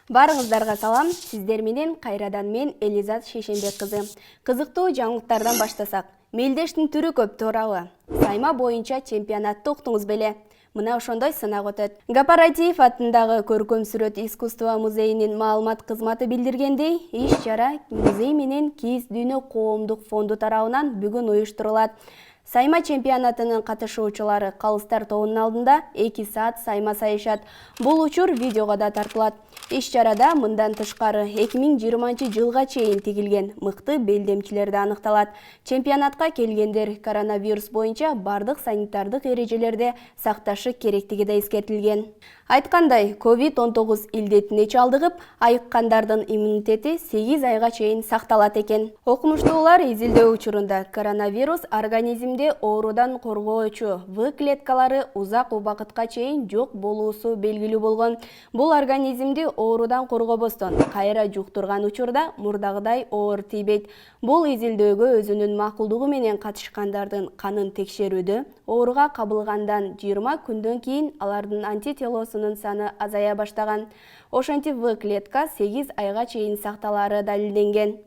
Барыңыздарга салам, сиздер менен кайрадан мен Элизат Шешенбек кызы. Кызыктуу жаңылыктардан баштасак. Мелдештин түрү көп туурабы? Сайма боюнча чемпионатты уктуңуз беле? Мына ошондой сынак өтөт. Гапаратиев атындагы Көркөм сүрөт искусство музейинин маалымат кызматы билдиргендей, иш-чара музей менен Кийиз дүйнө коомдук фонду тарабынан бүгүн уюштурулат. Сайма чемпионатынын катышуучулары калыстар тобунун алдында 2 саат сайма сайышат. Бул учур видеого да тартылат. Иш-чарада мындан тышкары 2020-жылга чейин тигилген мыкты белдемчилер да аныкталат. Чемпионатка келгендер коронавирус боюнча бардык санитардык эрежелерди сакташы керектиги да эскертилген. Айткандай, COVID-19 илдетине чалдыгып, айыккандардын иммунитети 8 айга чейин сакталат экен. Окумуштуулар изилдөө учурунда коронавирус организмде оорудан коргоочу В клеткалары узак убакытка чейин жок болуусу белгилүү болгон. Бул организмди оорудан коргобостон кайра жуктурган учурда мурдагыдай оор тийбейт. Бул изилдөөгө өзүнүн макулдугу менен катышкандардын канын текшерүүдө ооруга кабылгандан 20 күндөн кийин алардын антителосунун саны азая баштаган. Ошентип В клетка 8 айга чейин сакталары далилденген.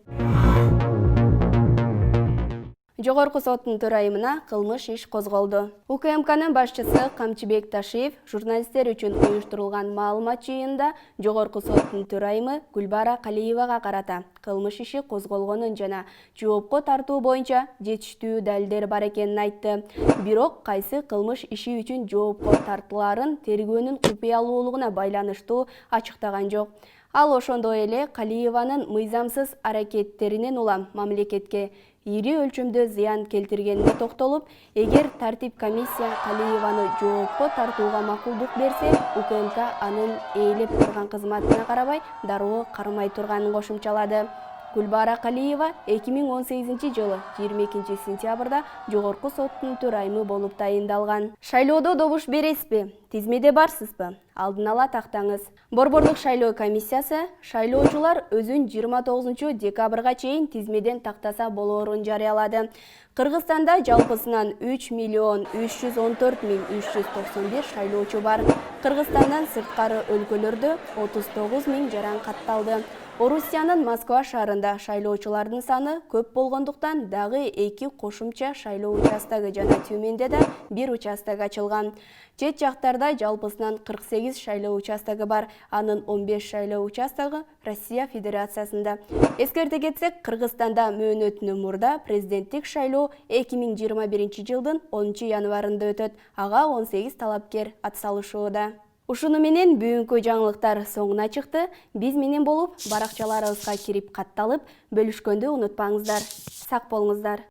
Жогорку соттун төрайымына кылмыш иш козголду. УКМКнын башчысы Камчыбек Ташиев журналисттер үчүн уюштурулган маалымат жыйынында Жогорку соттун төрайымы Гүлбара Калиевага карата кылмыш иши козголгонун жана жоопко тартуу боюнча жетиштүү далилдер бар экенин айтты. Бирок кайсы кылмыш иши үчүн жоопко тартылаарын тергөөнүн купуялуулугуна байланыштуу ачыктаган жок. Ал ошондой эле Калиеванын мыйзамсыз аракеттеринен улам мамлекетке ири өлчөмдө зыян келтиргенине токтолуп, эгер тартип комиссия Калиеваны жоопко тартууга макулдук берсе, УКМК анын ээлеп турган кызматына карабай дароо кармай турганын кошумчалады. Гүлбара Калиева 2018-жылы 22 сентябрда Жогорку соттун төрайымы болуп тайындалган. Шайлоодо добуш бересизби? Тизмеде барсызбы? Алдын ала тактаңыз. Борбордук шайлоо комиссиясы шайлоочулар өзүн 29 декабрга чейин тизмеден тактаса болоорун жарыялады. Кыргызстанда жалпысынан 3.314.391 шайлоочу бар. Кыргызстандан сырткары өлкөлөрдө 39.000 жаран катталды. Орусиянын Москва шаарында шайлоочулардын саны көп болгондуктан дагы 2 кошумча шайлоо участогу жана Тюменде да 1 участок ачылган. Чет жактарда жалпысынан 48 шайлоо участогу бар, анын 15 шайлоо участогу Россия Федерациясында. Эскерте кетсек, Кыргызстанда мөөнөтүнөн мурда президенттик шайлоо 2021-жылдын 10 январында өтөт. Ага 18 талапкер атсалышууда. Ушуну менен бүгүнкү жаңылыктар соңуна чыкты. Биз менен болуп, баракчаларыбызга кирип катталып, бөлүшкөндү унутпаңыздар. Сак болуңуздар.